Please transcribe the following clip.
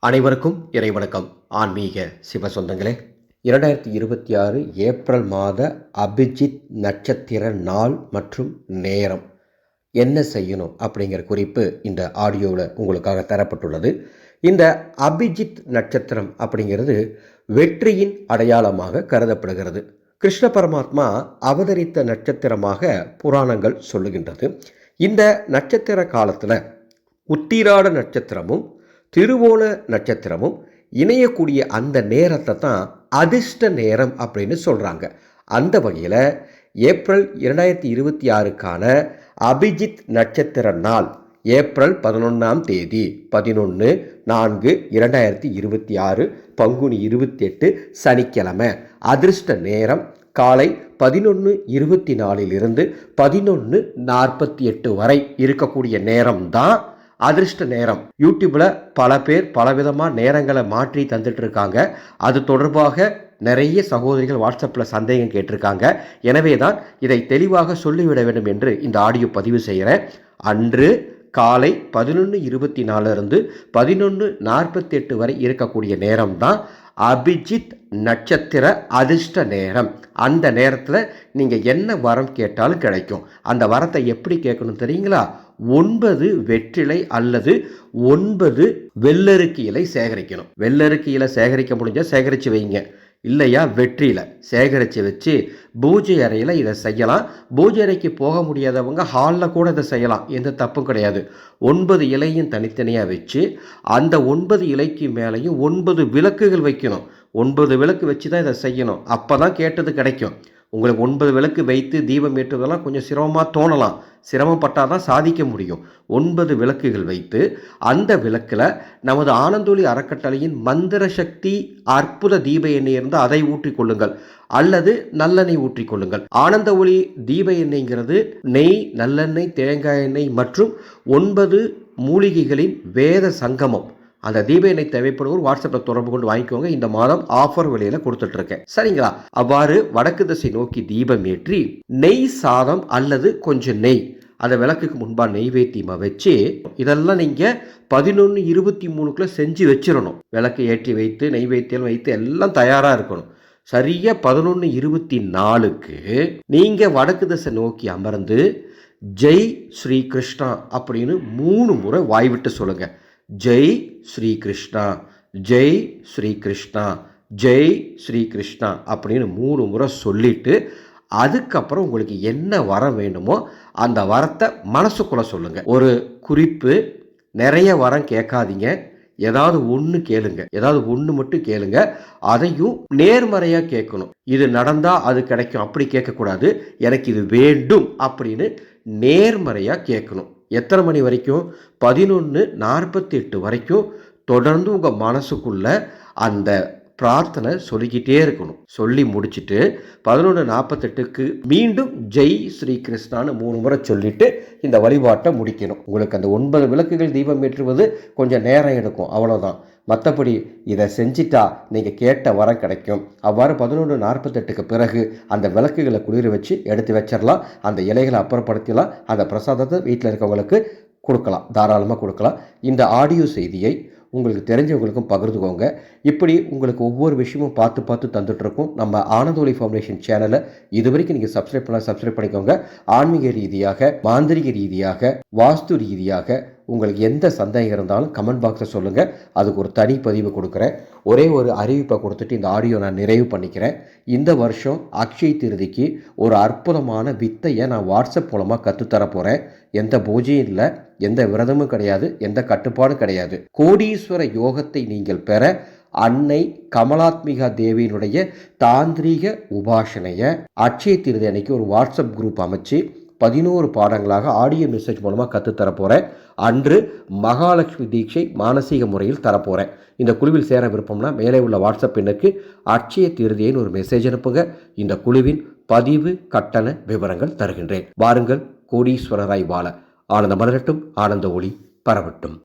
அனைவருக்கும் இறைவணக்கம். ஆன்மீக சிவ சொந்தங்களே, 2026 ஏப்ரல் மாத அபிஜித் நட்சத்திர நாள் மற்றும் நேரம் என்ன செய்யணும் அப்படிங்கிற குறிப்பு இந்த ஆடியோவில் உங்களுக்காக தரப்பட்டுள்ளது. இந்த அபிஜித் நட்சத்திரம் அப்படிங்கிறது வெற்றியின் அடையாளமாக கருதப்படுகிறது. கிருஷ்ண பரமாத்மா அவதரித்த நட்சத்திரமாக புராணங்கள் சொல்லுகின்றது. இந்த நட்சத்திர காலத்தில் உத்திராட நட்சத்திரமும் திருவோண நட்சத்திரமும் இணையக்கூடிய அந்த நேரத்தை தான் அதிர்ஷ்ட நேரம் அப்படின்னு சொல்கிறாங்க. அந்த வகையில் ஏப்ரல் 2026க்கான அபிஜித் நட்சத்திர நாள் ஏப்ரல் 11ஆம் தேதி 11/4/2026 பங்குனி 28 சனிக்கிழமை. அதிர்ஷ்ட நேரம் காலை 11:24 11:48 வரை இருக்கக்கூடிய நேரம் தான் அதிர்ஷ்ட நேரம். யூடியூப்ல பல பேர் பலவிதமாக நேரங்களை மாற்றி தந்துட்டு இருக்காங்க. அது தொடர்பாக நிறைய சகோதரிகள் வாட்ஸ்அப்பில் சந்தேகம் கேட்டிருக்காங்க. எனவே தான் இதை தெளிவாக சொல்லிவிட வேண்டும் என்று இந்த ஆடியோ பதிவு செய்கிறேன். அன்று காலை 11:24 11:48 வரை இருக்கக்கூடிய நேரம் தான் அபிஜித் நட்சத்திர அதிர்ஷ்ட நேரம். அந்த நேரத்தில் நீங்கள் என்ன வரம் கேட்டாலும் கிடைக்கும். அந்த வரத்தை எப்படி கேட்கணும் தெரியுங்களா? 9 வெற்றிலை அல்லது 9 வெள்ளருக்கு இலை சேகரிக்கணும். வெள்ளருக்கு இலை சேகரிக்க முடிஞ்சால் சேகரித்து வைங்க. இல்லையா வெற்றியில் சேகரித்து வச்சு பூஜை அறையில் இதை செய்யலாம். பூஜை அறைக்கு போக முடியாதவங்க ஹாலில் கூட இதை செய்யலாம். எந்த தப்பும் கிடையாது. 9 இலையும் தனித்தனியாக வச்சு அந்த 9 இலைக்கு மேலேயும் 9 விளக்குகள் வைக்கணும். 9 விளக்கு வச்சு தான் இதை செய்யணும். அப்போ தான் கேட்டது கிடைக்கும். உங்களுக்கு 9 விளக்கு வைத்து தீபம் ஏற்றுவதெல்லாம் கொஞ்சம் சிரமமாக தோணலாம். சிரமப்பட்டால் தான் சாதிக்க முடியும். 9 விளக்குகள் வைத்து அந்த விளக்கில் நமது ஆனந்தொளி அறக்கட்டளையின் மந்திர சக்தி அற்புத தீப எண்ணெய் இருந்தால் அதை ஊற்றிக்கொள்ளுங்கள், அல்லது நல்லெண்ணெய் ஊற்றிக்கொள்ளுங்கள். ஆனந்த ஒளி தீப எண்ணெய்ங்கிறது நெய், நல்லெண்ணெய், தேங்காய் எண்ணெய் மற்றும் 9 மூலிகைகளின் வேத சங்கமம். அந்த தீப எண்ணெய் தேவைப்படுவோர் வாட்ஸ்அப்பில் தொடர்பு கொண்டு வாங்கிக்கோங்க. இந்த மாதம் ஆஃபர் விலையில் கொடுத்துட்ருக்கேன், சரிங்களா? அவ்வாறு வடக்கு திசை நோக்கி தீபம் ஏற்றி நெய் சாதம் அல்லது கொஞ்சம் நெய் அந்த விளக்குக்கு முன்பாக நெய்வேத்தியமாக வச்சு இதெல்லாம் நீங்கள் 11:23 செஞ்சு வச்சிடணும். விளக்கு ஏற்றி வைத்து நெய்வேத்தியம் வைத்து எல்லாம் தயாராக இருக்கணும். சரியாக 11:24 நீங்கள் வடக்கு திசை நோக்கி அமர்ந்து ஜெய் ஸ்ரீ கிருஷ்ணா அப்படின்னு 3 முறை வாய்விட்டு சொல்லுங்கள். ஜெய் ஸ்ரீ கிருஷ்ணா, ஜெய் ஸ்ரீ கிருஷ்ணா, ஜெய் ஸ்ரீ கிருஷ்ணா அப்படின்னு 3 முறை சொல்லிட்டு அதுக்கப்புறம் உங்களுக்கு என்ன வரம் வேணுமோ அந்த வரத்தை மனசுக்குள்ளே சொல்லுங்கள். ஒரு குறிப்பு, நிறைய வரம் கேட்காதீங்க. ஏதாவது ஒன்று கேளுங்க, ஏதாவது ஒன்று மட்டும் கேளுங்க. அதையும் நேர்மறையாக கேட்கணும். இது நடந்தால் அது கிடைக்கும் அப்படி கேட்கக்கூடாது. எனக்கு இது வேண்டும் அப்படின்னு நேர்மறையாக கேட்கணும். எத்தனை மணி வரைக்கும்? 11:48 வரைக்கும் தொடர்ந்து உங்கள் மனசுக்குள்ள அந்த பிரார்த்தனை சொல்லிக்கிட்டே இருக்கணும். சொல்லி முடிச்சுட்டு 11:48 மீண்டும் ஜெய் ஸ்ரீ கிருஷ்ணான்னு 3 முறை சொல்லிட்டு இந்த வழிபாட்டை முடிக்கணும். உங்களுக்கு அந்த 9 விளக்குகள் தீபம் ஏற்றுவது கொஞ்சம் நேரம் எடுக்கும், அவ்வளோதான். மற்றபடி இதை செஞ்சிட்டா நீங்கள் கேட்ட வரம் கிடைக்கும். அவ்வாறு 11:48 பிறகு அந்த விளக்குகளை குளிர வச்சு எடுத்து வச்சிடலாம். அந்த இலைகளை அப்புறப்படுத்தலாம். அந்த பிரசாதத்தை வீட்டில் இருக்கவங்களுக்கு கொடுக்கலாம், தாராளமாக கொடுக்கலாம். இந்த ஆடியோ செய்தியை உங்களுக்கு தெரிஞ்சவங்களுக்கும் பகிர்ந்துக்கோங்க. இப்படி உங்களுக்கு ஒவ்வொரு விஷயமும் பார்த்து தந்துட்டுருக்கோம். நம்ம ஆனந்தொளி ஃபவுண்டேஷன் சேனலை இது வரைக்கும் நீங்கள் சப்ஸ்கிரைப் பண்ணிக்கோங்க. ஆன்மீக ரீதியாக, மாந்திரிக ரீதியாக, வாஸ்து ரீதியாக உங்களுக்கு எந்த சந்தேகம் இருந்தாலும் கமெண்ட் பாக்ஸில் சொல்லுங்கள். அதுக்கு ஒரு தனி பதிவு கொடுக்குறேன். ஒரே ஒரு அறிவிப்பை கொடுத்துட்டு இந்த ஆடியோ நான் நிறைவு பண்ணிக்கிறேன். இந்த வருஷம் அக்ஷய திருதிக்கு ஒரு அற்புதமான வித்தையை நான் வாட்ஸ்அப் மூலமாக கற்றுத்தர போகிறேன். எந்த பூஜையும் இல்லை, எந்த விரதமும் கிடையாது, எந்த கட்டுப்பாடும் கிடையாது. கோடீஸ்வர யோகத்தை நீங்கள் பெற அன்னை கமலாத்மிகா தேவியினுடைய தாந்திரீக உபாசனையை அக்ஷய திருதி அன்னைக்கு ஒரு வாட்ஸ்அப் குரூப் அமைச்சு 11 பாடங்களாக ஆடியோ மெசேஜ் மூலமாக கற்றுத்தர போகிறேன். அன்று மகாலட்சுமி தீட்சை மானசீக முறையில் தரப்போகிறேன். இந்த குழுவில் சேர விருப்பம்னா மேலே உள்ள வாட்ஸ்அப் எண்ணுக்கு அக்ஷய திருதின்னு ஒரு மெசேஜ் அனுப்புங்க. இந்த குழுவின் பதிவு கட்டண விவரங்கள் தருகின்றேன். வாருங்கள், கோடீஸ்வரராய் வாழ. ஆனந்த மலரட்டும், ஆனந்த ஒளி பரவட்டும்.